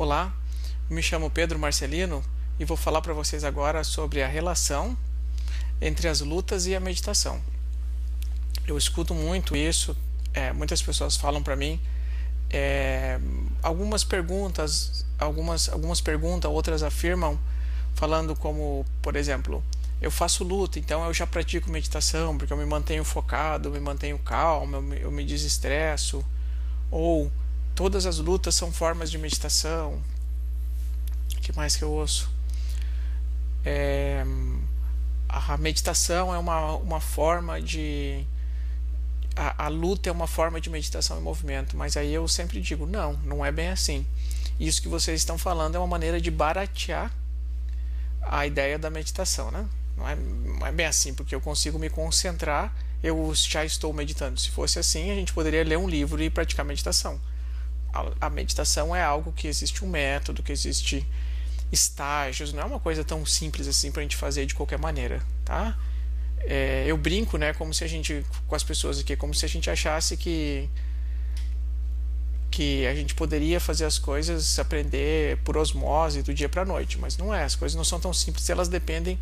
Olá, me chamo Pedro Marcelino e vou falar para vocês agora sobre a relação entre as lutas e a meditação. Eu escuto muito isso, muitas pessoas falam para mim, algumas perguntam, outras afirmam, falando como, por exemplo, eu faço luta, então eu já pratico meditação, porque eu me mantenho focado, eu me mantenho calmo, eu me desestresso, ou todas as lutas são formas de meditação. O que mais que eu ouço? A meditação é uma forma de... A luta é uma forma de meditação em movimento, mas aí eu sempre digo, não é bem assim. Isso que vocês estão falando é uma maneira de baratear a ideia da meditação, né? Não é bem assim, porque eu consigo me concentrar, eu já estou meditando. Se fosse assim, a gente poderia ler um livro e praticar meditação. A meditação é algo que existe um método, que existe estágios, não é uma coisa tão simples assim para a gente fazer de qualquer maneira, tá? Eu brinco, né, como se a gente, com as pessoas aqui, como se a gente achasse que a gente poderia fazer as coisas, aprender por osmose do dia para a noite, mas não é, as coisas não são tão simples, elas dependem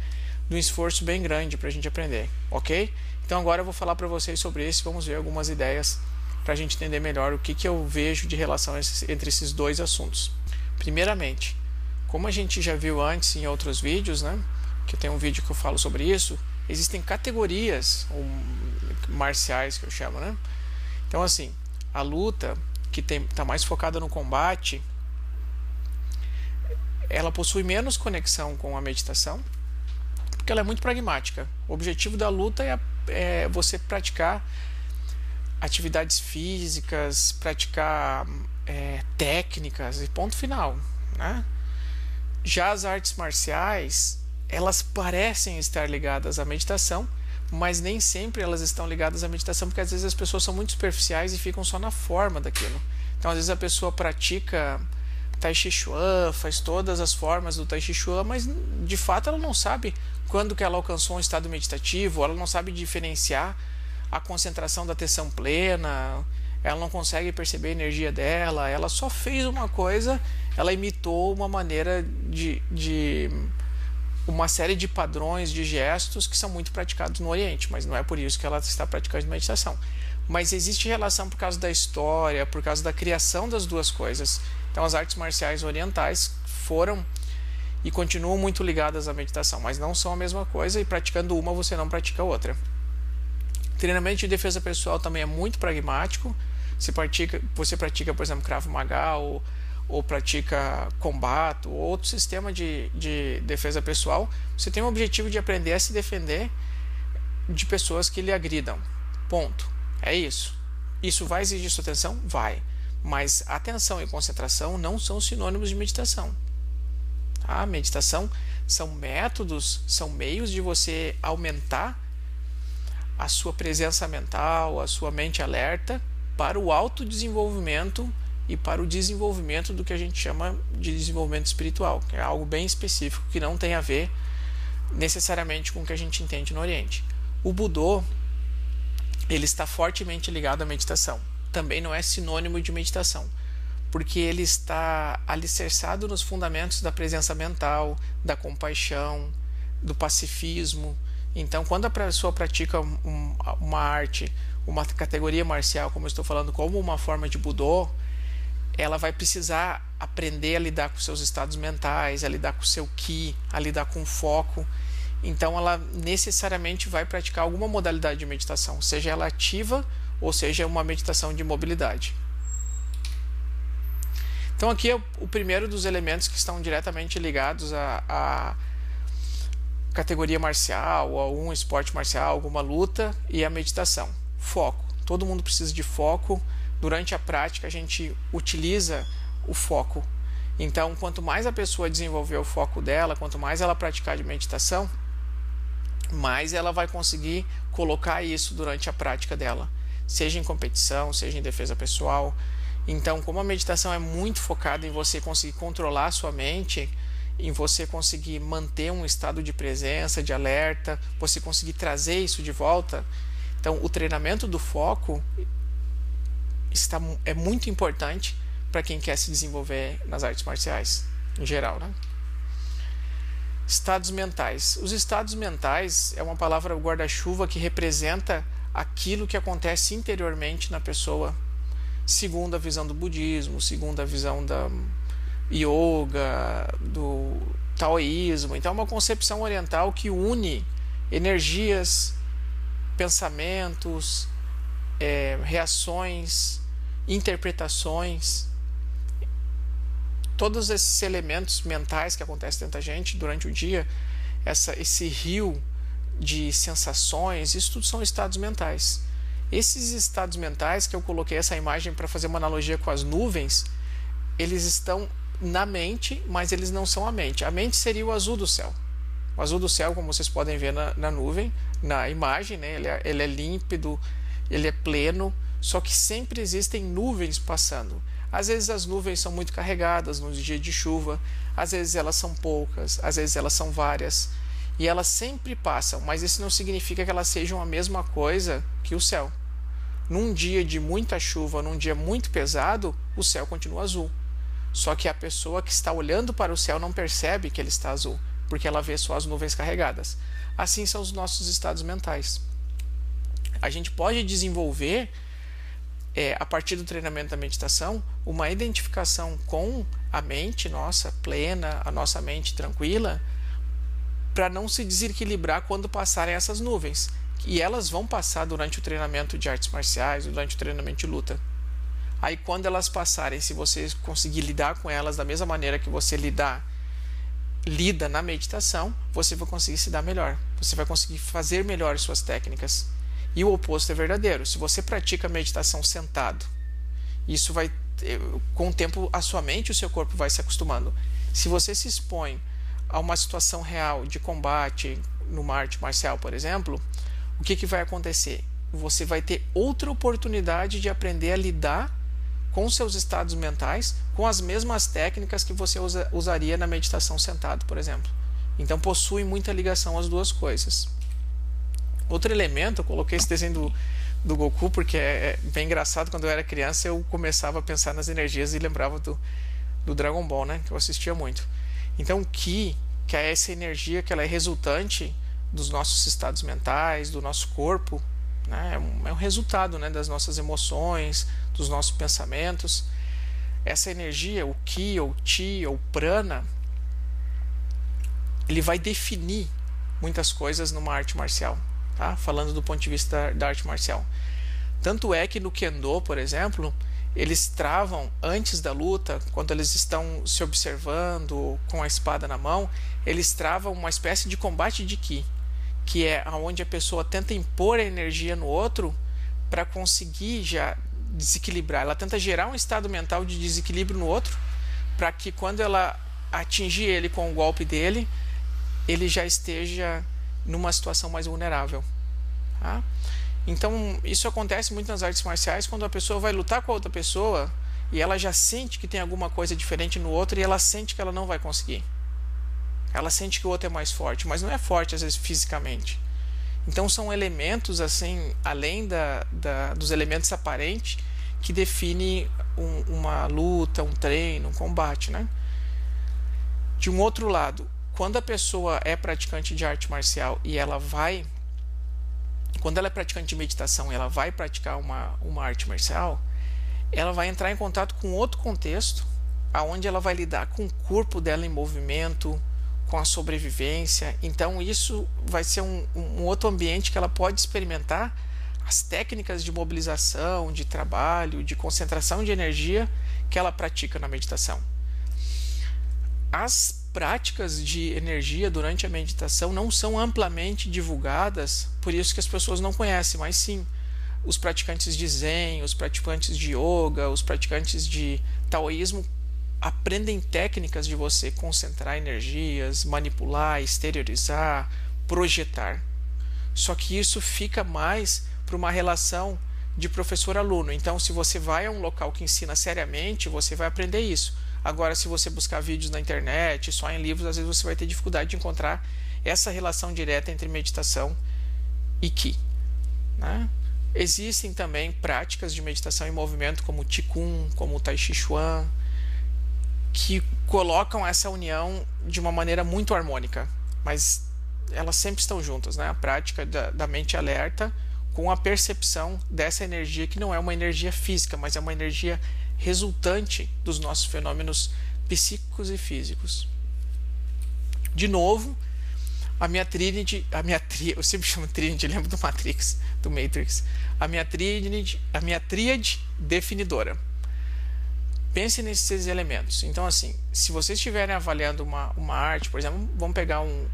de um esforço bem grande para a gente aprender, ok? Então agora eu vou falar para vocês sobre isso, vamos ver algumas ideias para a gente entender melhor o que eu vejo de relação entre esses dois assuntos. Primeiramente, como a gente já viu antes em outros vídeos, né, que tem um vídeo que eu falo sobre isso, existem categorias marciais, que eu chamo, né? Então assim, a luta que está mais focada no combate, ela possui menos conexão com a meditação, porque ela é muito pragmática. O objetivo da luta é você praticar atividades físicas, praticar técnicas e ponto final, né? Já as artes marciais, elas parecem estar ligadas à meditação, mas nem sempre elas estão ligadas à meditação, porque às vezes as pessoas são muito superficiais e ficam só na forma daquilo. Então às vezes a pessoa pratica Tai Chi Chuan, faz todas as formas do Tai Chi Chuan, mas de fato ela não sabe quando que ela alcançou um estado meditativo, ela não sabe diferenciar a concentração da atenção plena, ela não consegue perceber a energia dela, ela só fez uma coisa, ela imitou uma maneira de uma série de padrões, de gestos que são muito praticados no Oriente, mas não é por isso que ela está praticando meditação. Mas existe relação por causa da história, por causa da criação das duas coisas. Então as artes marciais orientais foram e continuam muito ligadas à meditação, mas não são a mesma coisa, e praticando uma você não pratica outra. Treinamento de defesa pessoal também é muito pragmático. Você pratica, por exemplo, Krav Maga ou pratica combate ou outro sistema de defesa pessoal. Você tem o objetivo de aprender a se defender de pessoas que lhe agridam. Ponto. É isso. Isso vai exigir sua atenção? Vai. Mas atenção e concentração não são sinônimos de meditação. A meditação são métodos, são meios de você aumentar a sua presença mental, a sua mente alerta para o autodesenvolvimento e para o desenvolvimento do que a gente chama de desenvolvimento espiritual, que é algo bem específico que não tem a ver necessariamente com o que a gente entende no Oriente. O Budô, ele está fortemente ligado à meditação. Também não é sinônimo de meditação, porque ele está alicerçado nos fundamentos da presença mental, da compaixão, do pacifismo. Então, quando a pessoa pratica uma arte, uma categoria marcial, como eu estou falando, como uma forma de Budô, ela vai precisar aprender a lidar com seus estados mentais, a lidar com o seu Ki, a lidar com o foco. Então, ela necessariamente vai praticar alguma modalidade de meditação, seja ela ativa ou seja uma meditação de mobilidade. Então, aqui é o primeiro dos elementos que estão diretamente ligados a categoria marcial, ou algum esporte marcial, alguma luta, e a meditação. Foco. Todo mundo precisa de foco. Durante a prática a gente utiliza o foco. Então, quanto mais a pessoa desenvolver o foco dela, quanto mais ela praticar de meditação, mais ela vai conseguir colocar isso durante a prática dela, seja em competição, seja em defesa pessoal. Então, como a meditação é muito focada em você conseguir controlar a sua mente, em você conseguir manter um estado de presença, de alerta, você conseguir trazer isso de volta. Então, o treinamento do foco é muito importante para quem quer se desenvolver nas artes marciais em geral, né? Estados mentais. Os estados mentais é uma palavra guarda-chuva que representa aquilo que acontece interiormente na pessoa, segundo a visão do budismo, segundo a visão da yoga, do taoísmo. Então é uma concepção oriental que une energias, pensamentos, reações, interpretações, todos esses elementos mentais que acontecem dentro da gente durante o dia, esse rio de sensações, isso tudo são estados mentais. Esses estados mentais, que eu coloquei essa imagem para fazer uma analogia com as nuvens, eles estão na mente, mas eles não são a mente. A mente seria o azul do céu. O azul do céu, como vocês podem ver na nuvem, na imagem, né? Ele é límpido, ele é pleno, só que sempre existem nuvens passando. Às vezes as nuvens são muito carregadas no dia de chuva, às vezes elas são poucas, às vezes elas são várias, e elas sempre passam, mas isso não significa que elas sejam a mesma coisa que o céu. Num dia de muita chuva, num dia muito pesado, o céu continua azul. Só que a pessoa que está olhando para o céu não percebe que ele está azul, porque ela vê só as nuvens carregadas. Assim são os nossos estados mentais. A gente pode desenvolver, a partir do treinamento da meditação, uma identificação com a mente nossa plena, a nossa mente tranquila, para não se desequilibrar quando passarem essas nuvens. E elas vão passar durante o treinamento de artes marciais, durante o treinamento de luta. Aí quando elas passarem, se você conseguir lidar com elas da mesma maneira que você lida na meditação, você vai conseguir se dar melhor. Você vai conseguir fazer melhor suas técnicas. E o oposto é verdadeiro. Se você pratica meditação sentado, isso vai, com o tempo, a sua mente e o seu corpo vai se acostumando. Se você se expõe a uma situação real de combate numa arte marcial, por exemplo, o que vai acontecer? Você vai ter outra oportunidade de aprender a lidar com seus estados mentais com as mesmas técnicas que você usaria na meditação sentado, por exemplo. Então possui muita ligação as duas coisas. Outro elemento, eu coloquei esse desenho do Goku porque é bem engraçado. Quando eu era criança eu começava a pensar nas energias e lembrava do Dragon Ball, né, que eu assistia muito. Então o Ki, que é essa energia que ela é resultante dos nossos estados mentais, do nosso corpo, né, é um resultado, né, das nossas emoções, dos nossos pensamentos. Essa energia, o Ki, ou Chi, ou Prana, ele vai definir muitas coisas numa arte marcial, tá? Falando do ponto de vista da arte marcial. Tanto é que no Kendo, por exemplo, eles travam antes da luta, quando eles estão se observando com a espada na mão, eles travam uma espécie de combate de Ki, que é onde a pessoa tenta impor a energia no outro para conseguir já desequilibrar. Ela tenta gerar um estado mental de desequilíbrio no outro, para que quando ela atingir ele com o golpe dele, ele já esteja numa situação mais vulnerável, tá? Então isso acontece muito nas artes marciais, quando a pessoa vai lutar com a outra pessoa e ela já sente que tem alguma coisa diferente no outro e ela sente que ela não vai conseguir. Ela sente que o outro é mais forte, mas não é forte às vezes fisicamente. Então são elementos assim, além dos elementos aparentes, que definem uma luta, um treino, um combate, né? De um outro lado, quando a pessoa é praticante de arte marcial e quando ela é praticante de meditação e ela vai praticar uma arte marcial, ela vai entrar em contato com outro contexto, aonde ela vai lidar com o corpo dela em movimento, com a sobrevivência. Então isso vai ser um outro ambiente que ela pode experimentar as técnicas de mobilização, de trabalho, de concentração de energia que ela pratica na meditação. As práticas de energia durante a meditação não são amplamente divulgadas, por isso que as pessoas não conhecem, mas sim os praticantes de Zen, os praticantes de Yoga, os praticantes de Taoísmo aprendem técnicas de você concentrar energias, manipular, exteriorizar, projetar. Só que isso fica mais para uma relação de professor-aluno. Então, se você vai a um local que ensina seriamente, você vai aprender isso. Agora, se você buscar vídeos na internet, só em livros, às vezes você vai ter dificuldade de encontrar essa relação direta entre meditação e Ki, né? Existem também práticas de meditação em movimento como o Qigong, como o Tai Chi Chuan, que colocam essa união de uma maneira muito harmônica, mas elas sempre estão juntas, né? A prática da mente alerta com a percepção dessa energia que não é uma energia física, mas é uma energia resultante dos nossos fenômenos psíquicos e físicos. De novo, eu sempre chamo Trinity, lembro do Matrix, a minha tríade definidora. Pense nesses 6 elementos. Então, assim, se vocês estiverem avaliando uma arte, por exemplo, vamos pegar o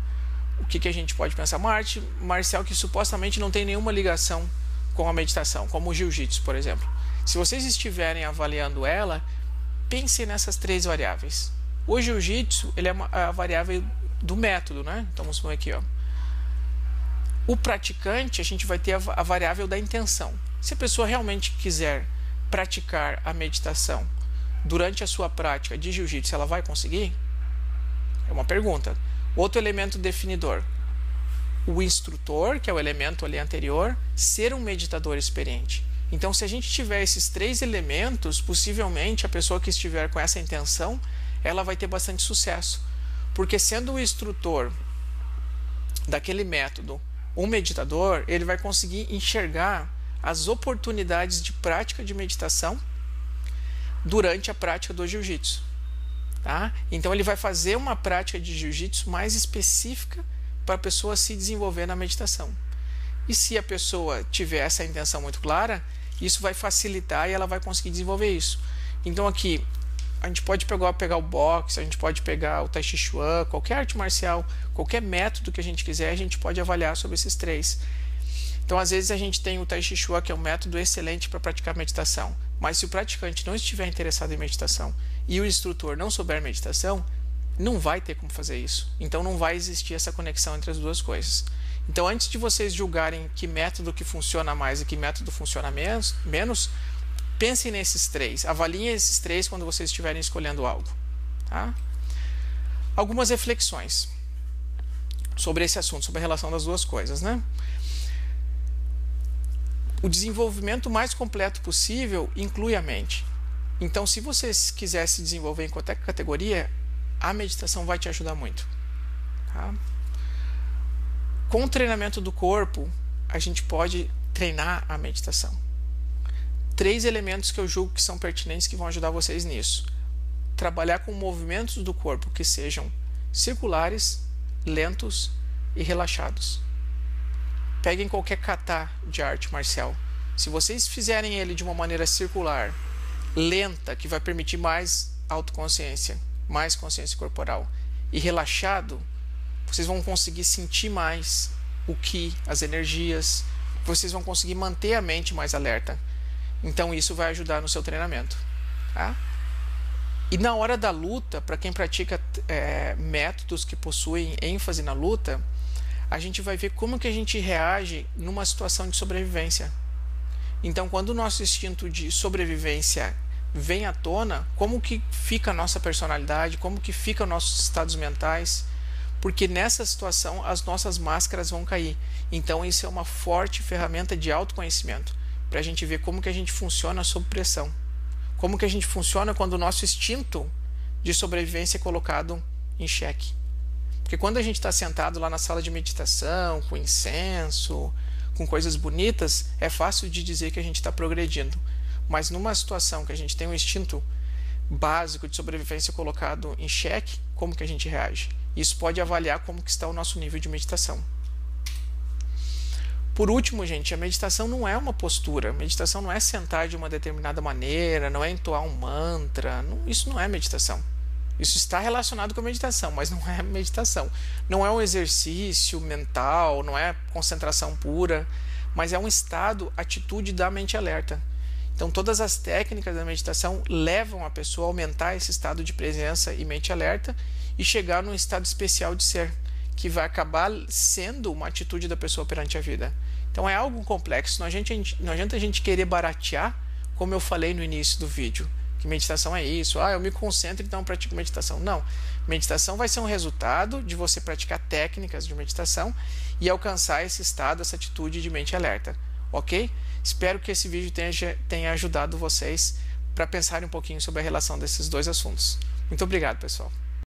que a gente pode pensar, uma arte marcial que supostamente não tem nenhuma ligação com a meditação, como o Jiu-Jitsu, por exemplo. Se vocês estiverem avaliando ela, pense nessas 3 variáveis. O Jiu-Jitsu, ele é a variável do método, né? Então vamos ver aqui, ó. O praticante, a gente vai ter a variável da intenção. Se a pessoa realmente quiser praticar a meditação durante a sua prática de jiu-jitsu, ela vai conseguir? É uma pergunta. Outro elemento definidor. O instrutor, que é o elemento ali anterior, ser um meditador experiente. Então, se a gente tiver esses 3 elementos, possivelmente a pessoa que estiver com essa intenção, ela vai ter bastante sucesso. Porque sendo o instrutor daquele método um meditador, ele vai conseguir enxergar as oportunidades de prática de meditação durante a prática do jiu-jitsu. Tá? Então ele vai fazer uma prática de jiu-jitsu mais específica para a pessoa se desenvolver na meditação. E se a pessoa tiver essa intenção muito clara, isso vai facilitar e ela vai conseguir desenvolver isso. Então aqui a gente pode pegar o boxe, a gente pode pegar o Tai Chi Chuan, qualquer arte marcial, qualquer método que a gente quiser, a gente pode avaliar sobre esses 3. Então, às vezes a gente tem o Tai Chi Chuan, que é um método excelente para praticar meditação, mas se o praticante não estiver interessado em meditação e o instrutor não souber meditação, não vai ter como fazer isso. Então, não vai existir essa conexão entre as duas coisas. Então, antes de vocês julgarem que método que funciona mais e que método funciona menos, pensem nesses 3, avaliem esses 3 quando vocês estiverem escolhendo algo. Tá? Algumas reflexões sobre esse assunto, sobre a relação das duas coisas, né? O desenvolvimento mais completo possível inclui a mente. Então, se você quiser se desenvolver em qualquer categoria, a meditação vai te ajudar muito. Tá? Com o treinamento do corpo, a gente pode treinar a meditação. 3 elementos que eu julgo que são pertinentes que vão ajudar vocês nisso. Trabalhar com movimentos do corpo que sejam circulares, lentos e relaxados. Peguem qualquer kata de arte marcial. Se vocês fizerem ele de uma maneira circular, lenta, que vai permitir mais autoconsciência, mais consciência corporal, e relaxado, vocês vão conseguir sentir mais o ki, as energias, vocês vão conseguir manter a mente mais alerta. Então isso vai ajudar no seu treinamento. Tá? E na hora da luta, para quem pratica métodos que possuem ênfase na luta, a gente vai ver como que a gente reage numa situação de sobrevivência. Então, quando o nosso instinto de sobrevivência vem à tona, como que fica a nossa personalidade, como que ficam nossos estados mentais, porque nessa situação as nossas máscaras vão cair. Então, isso é uma forte ferramenta de autoconhecimento, para a gente ver como que a gente funciona sob pressão. Como que a gente funciona quando o nosso instinto de sobrevivência é colocado em xeque. Porque quando a gente está sentado lá na sala de meditação, com incenso, com coisas bonitas, é fácil de dizer que a gente está progredindo. Mas numa situação que a gente tem um instinto básico de sobrevivência colocado em xeque, como que a gente reage? Isso pode avaliar como que está o nosso nível de meditação. Por último, gente, a meditação não é uma postura. A meditação não é sentar de uma determinada maneira, não é entoar um mantra. Isso não é meditação. Isso está relacionado com a meditação, mas não é meditação. Não é um exercício mental, não é concentração pura, mas é um estado, atitude da mente alerta. Então, todas as técnicas da meditação levam a pessoa a aumentar esse estado de presença e mente alerta e chegar num estado especial de ser, que vai acabar sendo uma atitude da pessoa perante a vida. Então, é algo complexo. Não adianta a gente querer baratear, como eu falei no início do vídeo. Que meditação é isso, eu me concentro, então eu pratico meditação. Não, meditação vai ser um resultado de você praticar técnicas de meditação e alcançar esse estado, essa atitude de mente alerta, ok? Espero que esse vídeo tenha ajudado vocês para pensarem um pouquinho sobre a relação desses dois assuntos. Muito obrigado, pessoal.